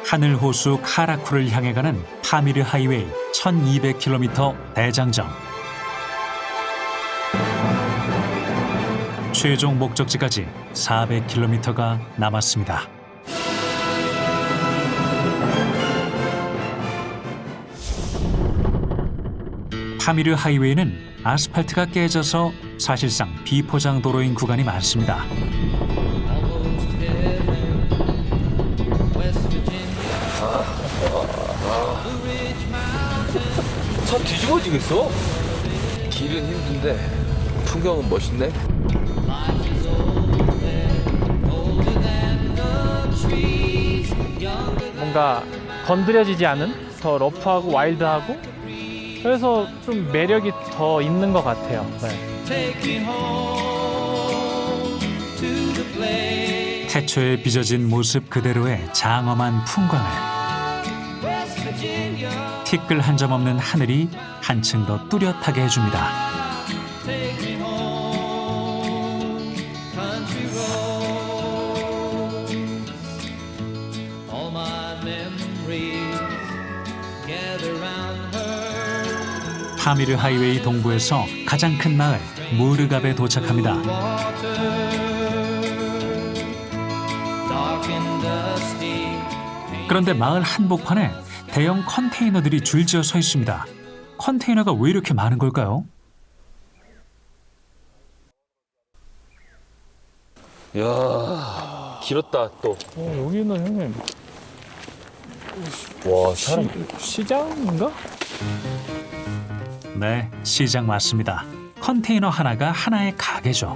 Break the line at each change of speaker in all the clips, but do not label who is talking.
하늘 호수 카라쿠를 향해 가는 파미르 하이웨이 1200km 대장정. 최종 목적지까지 400km가 남았습니다. 파미르 하이웨이는 아스팔트가 깨져서 사실상 비포장 도로인 구간이 많습니다.
차 뒤집어지겠어? 길은 힘든데 풍경은 멋있네.
뭔가 건드려지지 않은 더 러프하고 와일드하고 그래서 좀 매력이 더 있는 것 같아요. 네.
태초에 빚어진 모습 그대로의 장엄한 풍광을 티끌 한 점 없는 하늘이 한층 더 뚜렷하게 해줍니다. 파미르 하이웨이 동부에서 가장 큰 마을 무르갑에 도착합니다. 그런데 마을 한복판에 대형 컨테이너들이 줄지어 서 있습니다. 컨테이너가 왜 이렇게 많은 걸까요?
이야, 길었다 또.
여기는 형님
와, 사람.
시장인가?
네, 시장 맞습니다. 컨테이너 하나가 하나의 가게죠.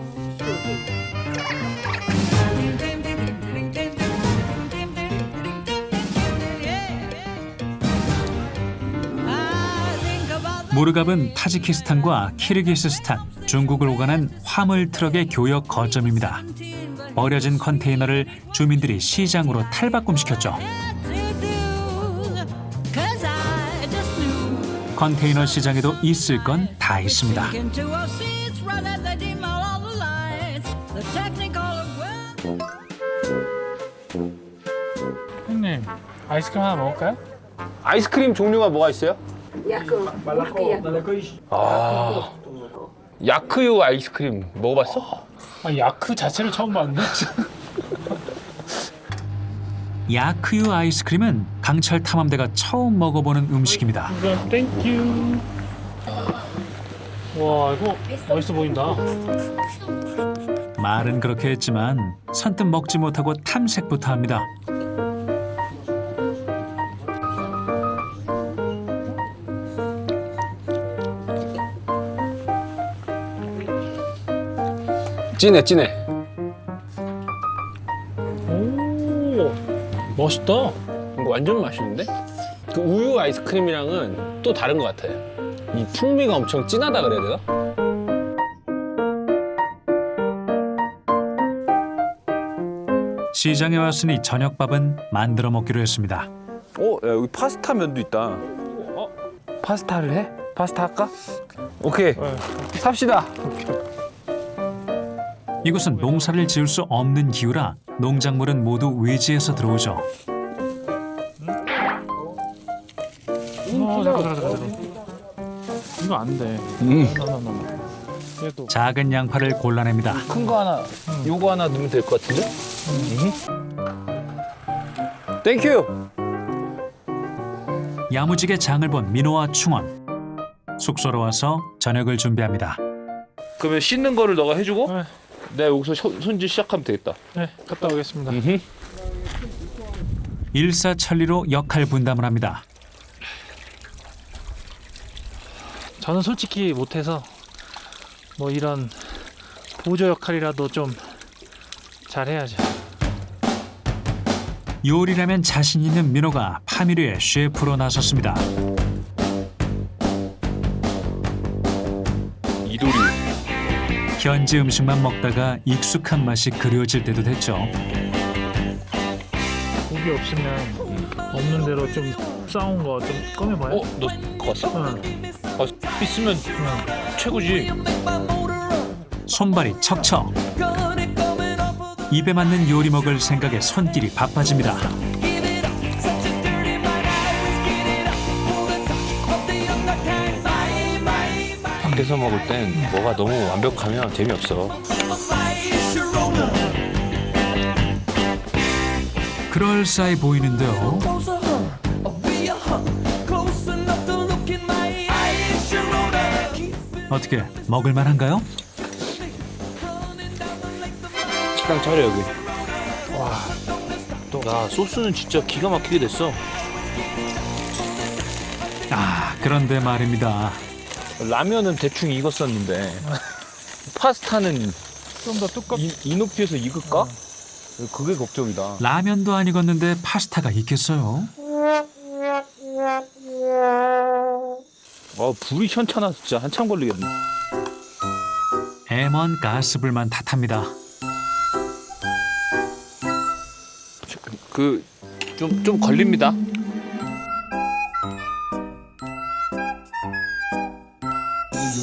무르갑은 타지키스탄과 키르기스스탄, 중국을 오가는 화물 트럭의 교역 거점입니다. 버려진 컨테이너를 주민들이 시장으로 탈바꿈시켰죠. 컨테이너 시장에도 있을 건 다 있습니다.
형님 아이스크림 하나 먹을까요?
아이스크림 종류가 뭐가 있어요? 아, 야크유 아이스크림 먹어봤어?
야크 자체를 처음 봤는데.
야크유 아이스크림은 강철 탐험대가 처음 먹어보는 음식입니다.
땡큐. 와 이거 맛있어 보인다.
말은 그렇게 했지만 선뜻 먹지 못하고 탐색부터 합니다.
진해, 진해.
오 멋있다.
이거 완전 맛있는데? 그 우유 아이스크림이랑은 또 다른 것 같아. 이 풍미가 엄청 진하다 그래야 되나?
시장에 왔으니 저녁밥은 만들어 먹기로 했습니다.
야, 여기 파스타 면도 있다. 파스타를 해? 파스타 할까? 오케이. 삽시다.
이곳은 농사를 지을 수 없는 기후라 농작물은 모두 외지에서 들어오죠.
잠깐. 이거 안 돼. 얘도
작은 양파를 골라냅니다.
큰 거 하나, 요거 하나 넣으면 될 것 같은데? 땡큐!
야무지게 장을 본 민호와 충원. 숙소로 와서 저녁을 준비합니다.
그러면 씻는 거를 너가 해주고
네.
내가 여기서 손질 시작하면 되겠다.
네 갔다 오겠습니다.
일사천리로 역할 분담을 합니다.
저는 솔직히 못해서 뭐 이런 보조 역할이라도 좀 잘해야죠.
요리라면 자신 있는 민호가 파미르의 셰프로 나섰습니다.
이도리.
현지 음식만 먹다가 익숙한 맛이 그리워질 때도 됐죠.
고기 없으면 없는 대로 좀 싸운 거 좀 꺼내봐요.
너 그거 봤어?
응.
있으면 최고지.
손발이 척척. 입에 맞는 요리 먹을 생각에 손길이 바빠집니다.
밖에서 먹을 땐 뭐가 너무 완벽하면 재미없어.
그럴싸해 보이는데요. 어떻게 먹을 만한가요?
식당 차려 여기. 와, 야 소스는 진짜 기가 막히게 됐어.
아, 그런데 말입니다.
라면은 대충 익었었는데 파스타는
좀 더 두껍게.
이 높이에서 익을까? 그게 걱정이다.
라면도 안 익었는데 파스타가 있겠어요?
불이 현찮아 진짜 한참 걸리겠네.
M1 가스불만 탓합니다.
좀 걸립니다.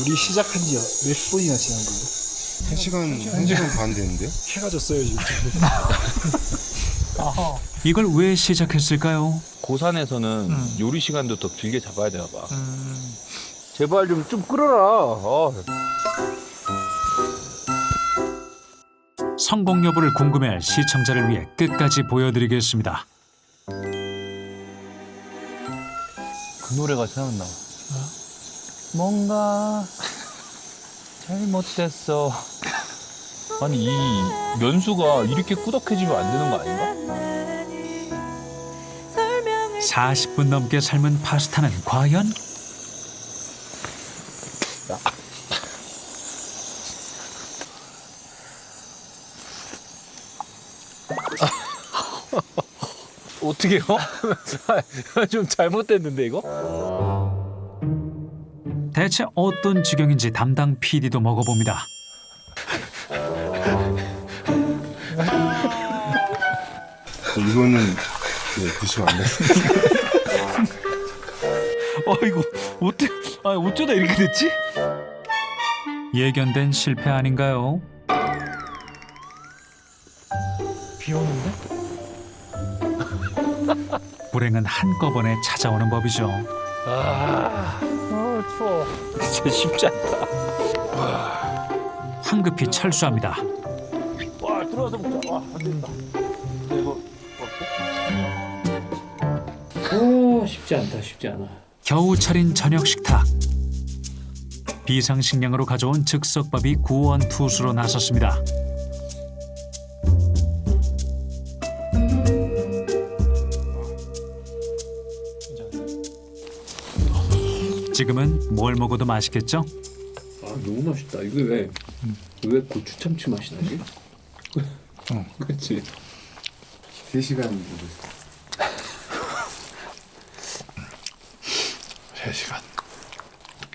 요리 시작한 지몇 분이나 지난 거예요?
1시간 반 됐는데요?
해가 졌어요 지금.
이걸 왜 시작했을까요?
고산에서는 요리 시간도 더 길게 잡아야 되나 봐. 제발 좀 끓어라.
성공 여부를 궁금해할 시청자를 위해 끝까지 보여드리겠습니다.
그 노래가 생각나. 뭔가 잘못됐어. 아니 이 면수가 이렇게 꾸덕해지면 안 되는 거 아닌가?
40분 넘게 삶은 파스타는 과연?
어떻게요? 좀 잘못됐는데 이거?
대체 어떤 지경인지 담당 PD도 먹어봅니다.
이거는 드시면 안 돼요.
이거 어쩌다 이렇게 됐지?
예견된 실패 아닌가요?
비 오는데?
불행은 한꺼번에 찾아오는 법이죠.
추워.
진짜 쉽지 않다.
황급히 철수합니다.
와 들어와서 먹자. 안 된다. 이거
오, 쉽지 않아.
겨우 차린 저녁 식탁. 비상식량으로 가져온 즉석밥이 구원투수로 나섰습니다. 지금은 뭘 먹어도 맛있겠죠?
아, 너무 맛있다. 이거 왜 고추 참치 맛이 나지? 그렇지.
3시간 정도.
3시간.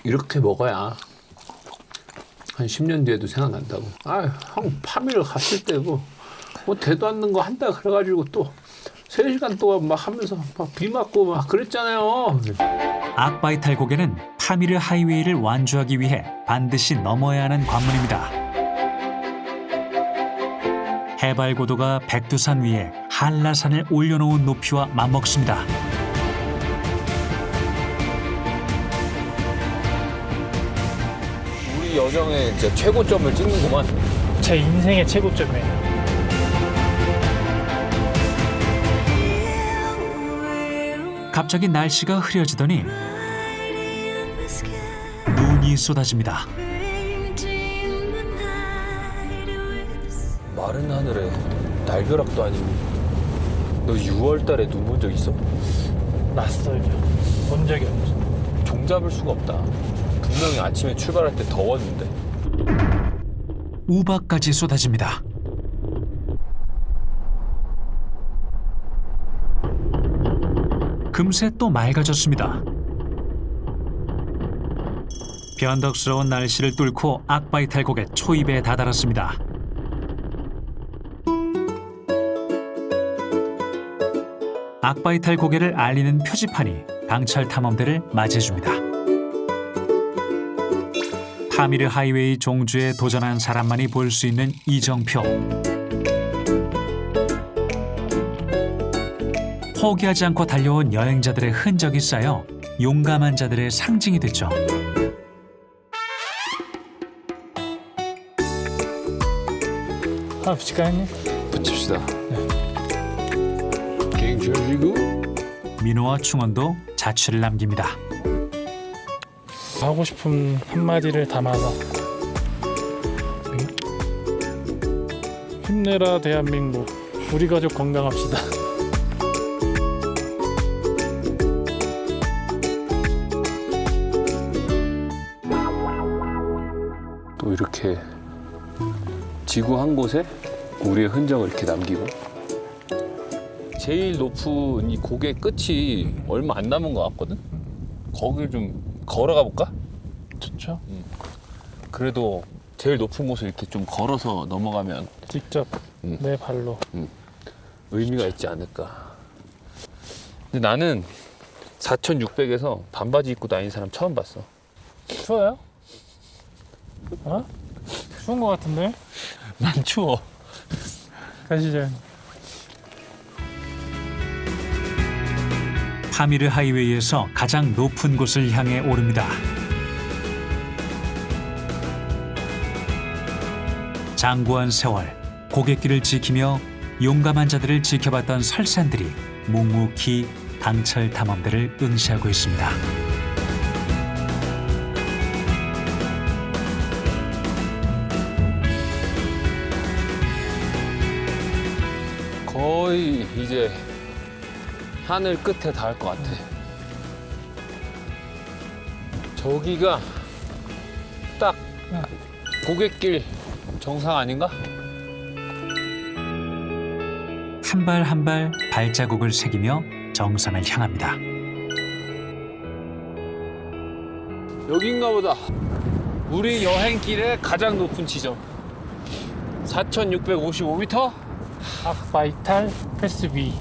이렇게 먹어야 한 10년 뒤에도 생각난다고. 형 파미를 갔을 때고 뭐 대도 않는 거 한다 그래가지고 또 3시간 동안 막 하면서 막 비 맞고 막 그랬잖아요.
악바이탈 고개는 파미르 하이웨이를 완주하기 위해 반드시 넘어야 하는 관문입니다. 해발 고도가 백두산 위에 한라산을 올려놓은 높이와 맞먹습니다.
우리 여정의 진짜 최고점을 찍는구만.
제 인생의 최고점이에요.
갑자기 날씨가 흐려지더니 눈이 쏟아집니다.
마른 하늘에 날벼락도 아니고. 너 6월 달에 눈 본 적 있어?
낯설죠. 본 적이 없죠.
종잡을 수가 없다. 분명히 아침에 출발할 때 더웠는데.
우박까지 쏟아집니다. 금세 또 맑아졌습니다. 변덕스러운 날씨를 뚫고 악바이탈 고개 초입에 다다랐습니다. 악바이탈 고개를 알리는 표지판이 강철 탐험대를 맞이해줍니다. 파미르 하이웨이 종주에 도전한 사람만이 볼 수 있는 이정표. 포기하지 않고 달려온 여행자들의 흔적이 쌓여 용감한 자들의 상징이 됐죠.
아, 붙일까 형님?
붙입시다.
갱철이고
민호와 충원도 자취를 남깁니다.
하고 싶은 한마디를 담아서 힘내라 대한민국, 우리 가족 건강합시다.
또 이렇게 지구 한 곳에 우리의 흔적을 이렇게 남기고 제일 높은 이 고개 끝이 얼마 안 남은 것 같거든? 거길 좀 걸어가 볼까?
좋죠?
그래도 제일 높은 곳을 이렇게 좀 걸어서 넘어가면
직접 내 발로.
의미가 있지 않을까. 근데 나는 4,600에서 반바지 입고 다니는 사람 처음 봤어.
추워요? 어? 추운 거 같은데?
난 추워.
가시죠.
파미르 하이웨이에서 가장 높은 곳을 향해 오릅니다. 장구한 세월, 고갯길을 지키며 용감한 자들을 지켜봤던 설산들이 묵묵히 강철 탐험대를 응시하고 있습니다.
거의 이제 하늘 끝에 닿을 것 같아. 저기가 딱 고갯길 정상 아닌가?
한 발 한 발 발자국을 새기며 정상을 향합니다.
여긴가 보다. 우리 여행길의 가장 높은 지점. 4,655m?
악바이탈 패스 B.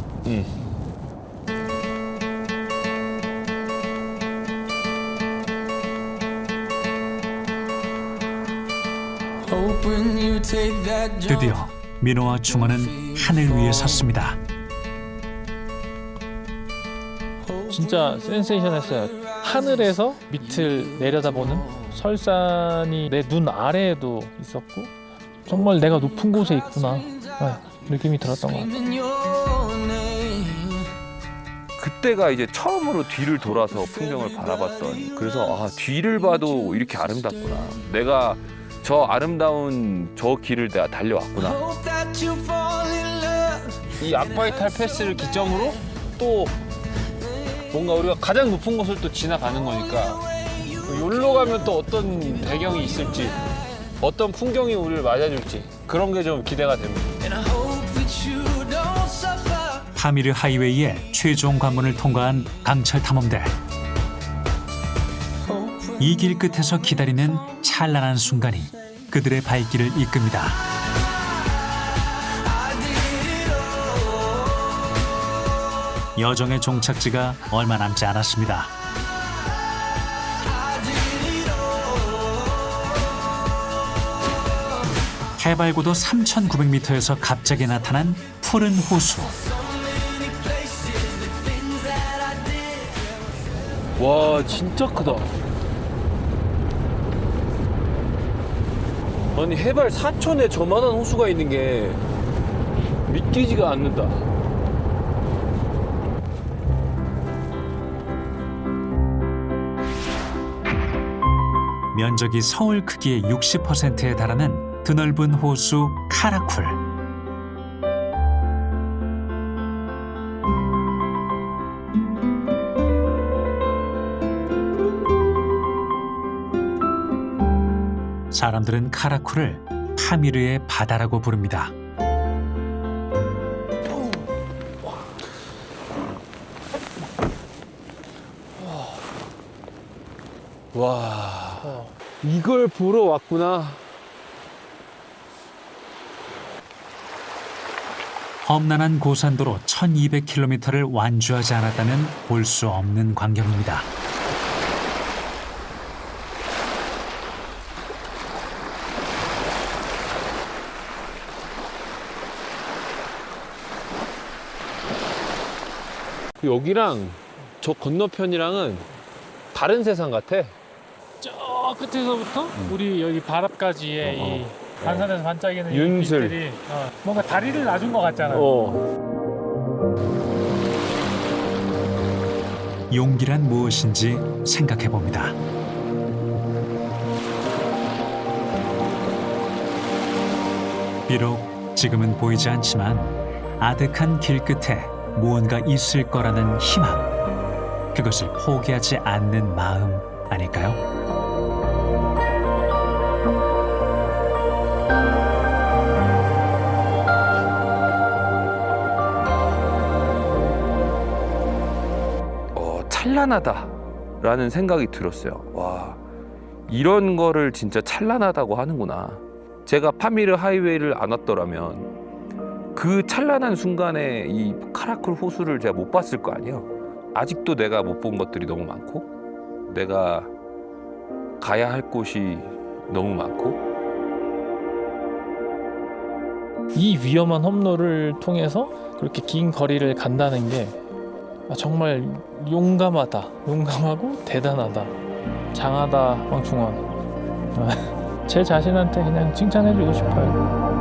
드디어 민호와 충원은 하늘 위에 섰습니다.
진짜 센세이션했어요. 하늘에서 밑을 내려다보는 설산이 내 눈 아래에도 있었고 정말 내가 높은 곳에 있구나, 느낌이 들었던 것 같아요.
그때가 이제 처음으로 뒤를 돌아서 풍경을 바라봤던. 그래서 뒤를 봐도 이렇게 아름답구나. 내가 저 아름다운 저 길을 내가 달려왔구나. 이 악바이탈 패스를 기점으로 또 뭔가 우리가 가장 높은 곳을 또 지나가는 거니까 여기로 가면 또 어떤 배경이 있을지, 어떤 풍경이 우리를 맞아줄지 그런 게 좀 기대가 됩니다.
파미르 하이웨이의 최종 관문을 통과한 강철 탐험대. 이 길 끝에서 기다리는 찬란한 순간이 그들의 발길을 이끕니다. 여정의 종착지가 얼마 남지 않았습니다. 해발고도 3,900m에서 갑자기 나타난 푸른 호수.
와, 진짜 크다. 아니, 해발 4,000에 저만한 호수가 있는 게 믿기지가 않는다.
면적이 서울 크기의 60%에 달하는 드넓은 호수 카라쿨. 사람들은 카라쿨을 파미르의 바다라고 부릅니다.
와, 이걸 보러 왔구나.
험난한 고산도로 1200km를 완주하지 않았다면 볼 수 없는 광경입니다.
여기랑 저 건너편이랑은 다른 세상 같아.
저 끝에서부터 우리 여기 바람까지의 이 반산에서 반짝이는
윤슬.
빛들이 뭔가 다리를 놔준 것 같잖아.
용기란 무엇인지 생각해 봅니다. 비록 지금은 보이지 않지만 아득한 길 끝에 무언가 있을 거라는 희망, 그것을 포기하지 않는 마음 아닐까요?
찬란하다라는 생각이 들었어요. 와, 이런 거를 진짜 찬란하다고 하는구나. 제가 파미르 하이웨이를 안 왔더라면 그 찬란한 순간에 이 카라쿨 호수를 제가 못 봤을 거 아니에요. 아직도 내가 못 본 것들이 너무 많고 내가 가야 할 곳이 너무 많고
이 위험한 험로를 통해서 그렇게 긴 거리를 간다는 게 정말 용감하고 대단하다, 장하다, 황충원. 제 자신한테 그냥 칭찬해주고 싶어요.